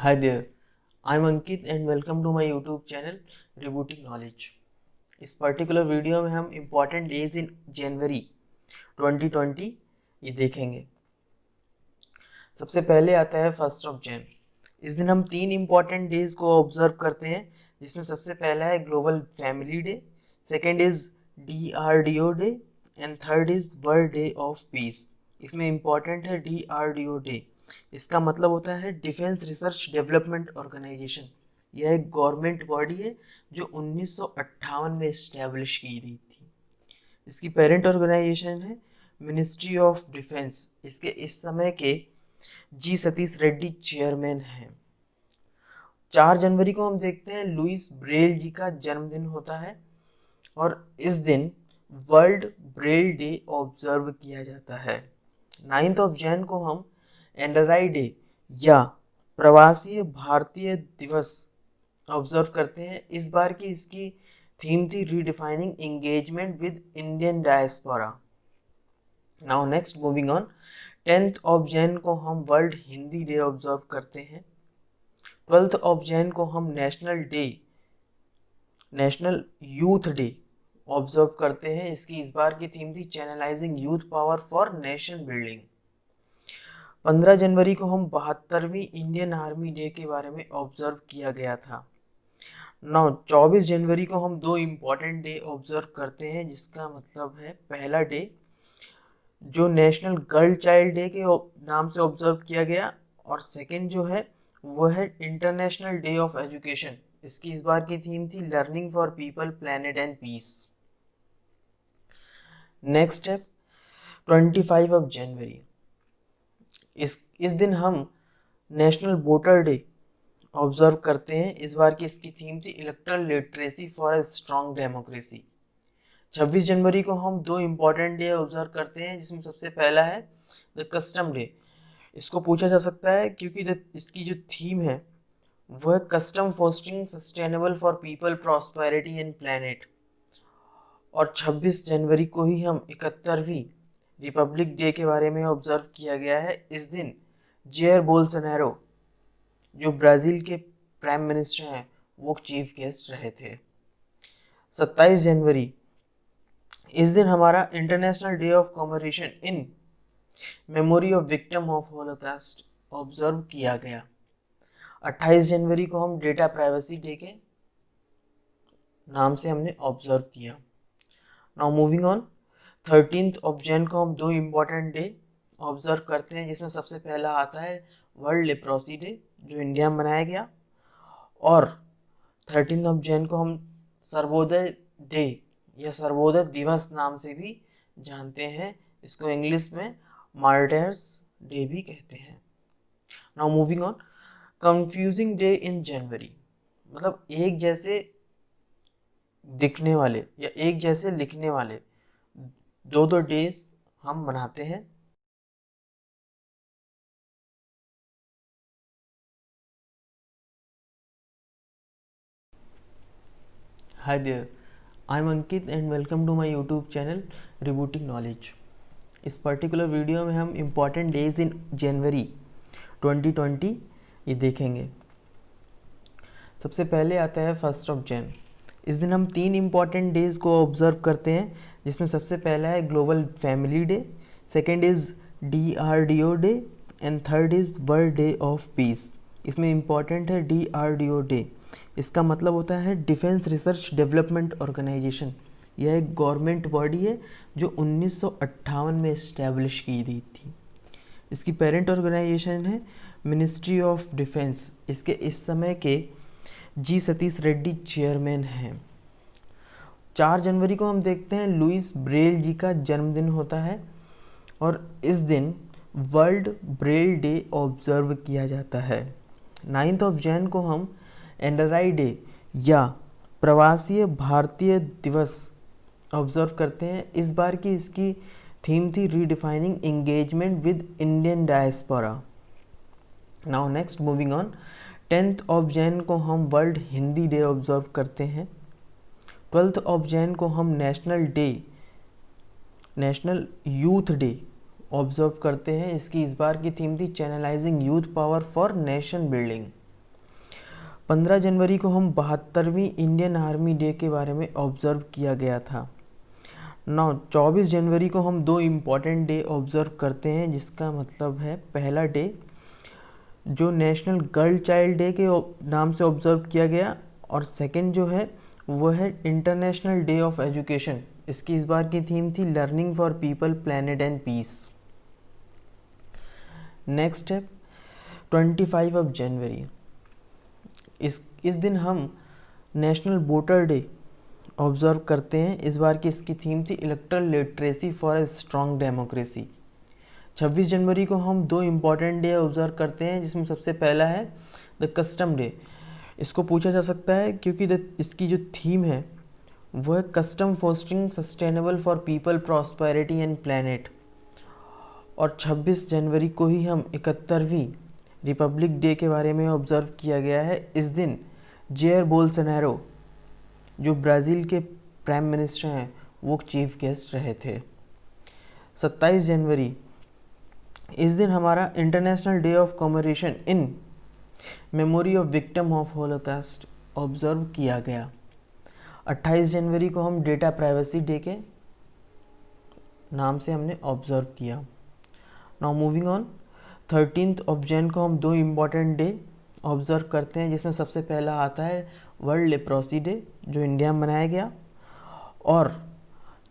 Hi there, I'm Ankit and welcome to my YouTube channel Rebooting Knowledge। इस particular video में हम important days in जनवरी 2020 ये देखेंगे। सबसे पहले आता है 1 जन। इस दिन हम 3 इम्पॉर्टेंट डेज को ऑब्जर्व करते हैं, जिसमें सबसे पहला है global family day, second is DRDO day and third is world day of peace. इसमें इम्पॉर्टेंट है DRDO डे। इसका मतलब होता है डिफेंस रिसर्च डेवलपमेंट ऑर्गेनाइजेशन। यह एक गवर्नमेंट बॉडी है जो 1958 में इस्टेब्लिश की गई थी। इसकी पेरेंट ऑर्गेनाइजेशन है मिनिस्ट्री ऑफ डिफेंस। इसके इस समय के जी सतीश रेड्डी चेयरमैन हैं। 4 जनवरी को हम देखते हैं लुइस ब्रेल जी का जन्मदिन होता है और इस दिन वर्ल्ड ब्रेल डे ऑब्जर्व किया जाता है। 9 जैन को हम एनआरआई डे या प्रवासी भारतीय दिवस ऑब्जर्व करते हैं। इस बार की इसकी थीम थी redefining engagement with Indian diaspora. Now next moving on, 10 Jain को हम वर्ल्ड हिंदी डे ऑब्जर्व करते हैं। 12 जैन को हम नेशनल यूथ डे ऑब्जर्व करते हैं। इसकी इस बार की थीम थी channelising youth power for nation building. 15 जनवरी को हम 72वीं इंडियन आर्मी डे के बारे में ऑब्जर्व किया गया था। 24 जनवरी को हम 2 इम्पॉर्टेंट डे ऑब्जर्व करते हैं, जिसका मतलब है पहला डे जो नेशनल गर्ल चाइल्ड डे के नाम से ऑब्जर्व किया गया और सेकंड जो है वो है इंटरनेशनल डे ऑफ एजुकेशन। इसकी इस बार की थीम थी learning for people planet and peace. Next है 25 जनवरी। इस दिन हम नेशनल वोटर डे ऑब्जर्व करते हैं। इस बार की इसकी थीम थी electoral literacy for a strong democracy. 26 जनवरी को हम 2 इम्पॉर्टेंट डे ऑब्जर्व करते हैं, जिसमें सबसे पहला है द कस्टम डे। इसको पूछा जा सकता है क्योंकि इसकी जो थीम है वो है custom fostering sustainable for people prosperity and planet. और 26 जनवरी को ही हम 71वीं रिपब्लिक डे के बारे में ऑब्जर्व किया गया है। इस दिन जेयर बोल्सोनारो जो ब्राज़ील के प्राइम मिनिस्टर हैं वो चीफ गेस्ट रहे थे। 27 जनवरी इस दिन हमारा international day of commemoration in memory of victim of Holocaust observe किया गया। 28 जनवरी को हम डेटा प्राइवेसी डे के नाम से हमने ऑब्जर्व किया। नाउ मूविंग ऑन, 13 जैन को हम 2 इम्पॉर्टेंट डे ऑब्जर्व करते हैं, जिसमें सबसे पहला आता है वर्ल्ड लेप्रोसी डे जो इंडिया में मनाया गया और 13 जैन को हम सर्वोदय डे या सर्वोदय दिवस नाम से भी जानते हैं। इसको इंग्लिश में मार्टर्स डे भी कहते हैं। Now moving on, confusing day in January मतलब एक जैसे दिखने वाले या एक जैसे लिखने वाले 2 डेज हम मनाते हैं। Hi there, I'm Ankit and welcome to my YouTube channel Rebooting Knowledge। इस पर्टिकुलर वीडियो में हम इम्पॉर्टेंट डेज इन जनवरी 2020 ये देखेंगे। सबसे पहले आता है 1 जैन। इस दिन हम 3 इम्पॉर्टेंट डेज को ऑब्जर्व करते हैं, जिसमें सबसे पहला है global family day, second is DRDO day and third is world day of peace. इसमें इम्पॉर्टेंट है DRDO डे। इसका मतलब होता है डिफेंस रिसर्च डेवलपमेंट ऑर्गेनाइजेशन। यह एक गवर्नमेंट बॉडी है जो 1958 में इस्टेब्लिश की गई थी। इसकी पेरेंट ऑर्गेनाइजेशन है मिनिस्ट्री ऑफ डिफेंस। इसके इस समय के जी सतीश रेड्डी चेयरमैन हैं। 4 जनवरी को हम देखते हैं लुइस ब्रेल जी का जन्मदिन होता है और इस दिन वर्ल्ड ब्रेल डे ऑब्जर्व किया जाता है। 9 जैन को हम एनआरआई डे या प्रवासी भारतीय दिवस ऑब्जर्व करते हैं। इस बार की इसकी थीम थी redefining engagement with Indian diaspora. Now next moving on, 10 Jain को हम वर्ल्ड हिंदी डे ऑब्जर्व करते हैं। 12 जैन को हम नेशनल यूथ डे ऑब्जर्व करते हैं। इसकी इस बार की थीम थी channelising youth power for nation building. 15 जनवरी को हम 72वीं इंडियन आर्मी डे के बारे में ऑब्ज़र्व किया गया था। 24 जनवरी को हम दो इम्पॉर्टेंट डे ऑब्ज़र्व करते हैं, जिसका मतलब है पहला डे जो नेशनल गर्ल चाइल्ड डे के नाम से ऑब्ज़र्व किया गया, और सेकंड जो है वो है इंटरनेशनल डे ऑफ एजुकेशन। इसकी इस बार की थीम थी learning for people, planet and peace. Next है 25 जनवरी। इस दिन हम नेशनल वोटर डे ऑब्ज़र्व करते हैं। इस बार की इसकी थीम थी electoral literacy for a strong democracy. 26 जनवरी को हम दो इम्पॉर्टेंट डे ऑब्ज़र्व करते हैं, जिसमें सबसे पहला है द कस्टम डे। इसको पूछा जा सकता है क्योंकि इसकी जो थीम है वो है custom fostering sustainable for people, prosperity and planet. और 26 जनवरी को ही हम 71वीं रिपब्लिक डे के बारे में ऑब्ज़र्व किया गया है। इस दिन जेयर बोल्सोनारो जो ब्राज़ील के प्राइम मिनिस्टर हैं वो चीफ गेस्ट रहे थे। 27 जनवरी इस दिन हमारा international day of commemoration in memory of victim of holocaust observe किया गया। 28 जनवरी को हम डेटा प्राइवेसी डे के नाम से हमने ऑब्ज़र्व किया। नाउ मूविंग ऑन, 13 जैन को हम दो इम्पॉर्टेंट डे ऑब्ज़र्व करते हैं, जिसमें सबसे पहला आता है वर्ल्ड लेप्रोसी डे जो इंडिया में मनाया गया, और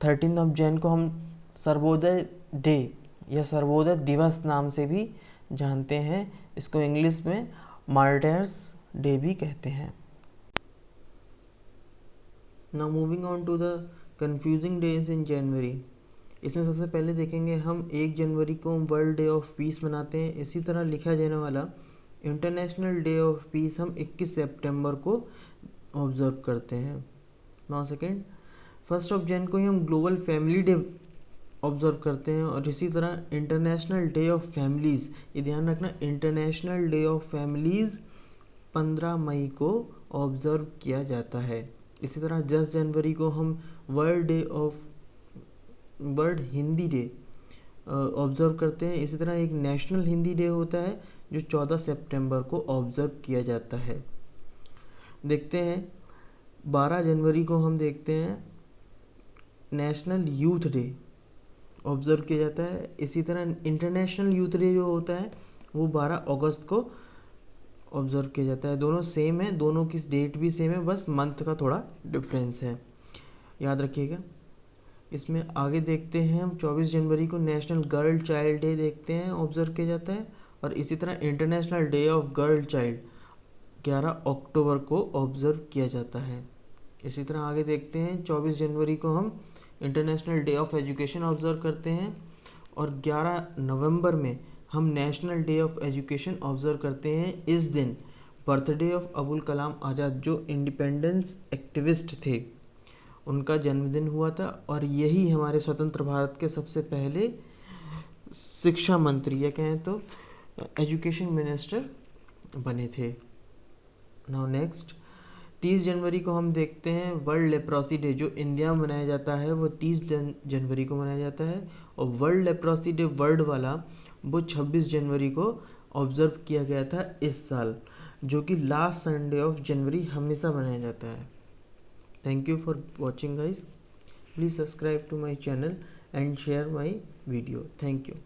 13 जैन को हम सर्वोदय डे या सर्वोदय दिवस नाम से भी जानते हैं। इसको इंग्लिश में मार्टर्स डे भी कहते हैं। Now moving on to the confusing days in January. इसमें सबसे पहले देखेंगे हम 1 जनवरी को वर्ल्ड डे ऑफ पीस मनाते हैं। इसी तरह लिखा जाने वाला इंटरनेशनल डे ऑफ पीस हम 21 सितंबर को ऑब्ज़र्व करते हैं। नाउ सेकेंड 1 जैन को ही हम ग्लोबल फैमिली डे ऑब्ज़र्व करते हैं, और इसी तरह इंटरनेशनल डे ऑफ फैमिलीज़, ये ध्यान रखना, इंटरनेशनल डे ऑफ फैमिलीज़ 15 मई को ऑब्ज़र्व किया जाता है। इसी तरह 10 जनवरी को हम वर्ल्ड हिंदी डे ऑब्ज़र्व करते हैं। इसी तरह एक नेशनल हिंदी डे होता है जो 14 सितंबर को ऑब्ज़र्व किया जाता है। देखते हैं 12 जनवरी को हम देखते हैं नेशनल यूथ डे ऑब्ज़र्व किया जाता है। इसी तरह इंटरनेशनल यूथ डे जो होता है वो 12 अगस्त को ऑब्ज़र्व किया जाता है। दोनों सेम है, दोनों की डेट भी सेम है, बस मंथ का थोड़ा डिफरेंस है, याद रखिएगा। इसमें आगे देखते हैं हम 24 जनवरी को नेशनल गर्ल चाइल्ड डे देखते हैं, ऑब्ज़र्व किया जाता है, और इसी तरह international day of girl child 11 अक्टूबर को ऑब्ज़र्व किया जाता है। इसी तरह आगे देखते हैं 24 जनवरी को हम international day of education observe करते हैं, और 11 नवंबर में हम national day of education observe करते हैं। इस दिन बर्थडे ऑफ अबुल कलाम आज़ाद जो इंडिपेंडेंस एक्टिविस्ट थे उनका जन्मदिन हुआ था, और यही हमारे स्वतंत्र भारत के सबसे पहले शिक्षा मंत्री या कहें तो एजुकेशन मिनिस्टर बने थे। नाउ नेक्स्ट 30 जनवरी को हम देखते हैं वर्ल्ड लेप्रोसी डे जो इंडिया में मनाया जाता है, वो 30 जनवरी को मनाया जाता है, और वर्ल्ड लेप्रोसी डे वर्ल्ड वाला वो 26 जनवरी को ऑब्ज़र्व किया गया था इस साल, जो कि लास्ट संडे ऑफ जनवरी हमेशा मनाया जाता है। Thank you for watching guys. Please subscribe to my channel and share my video. Thank you.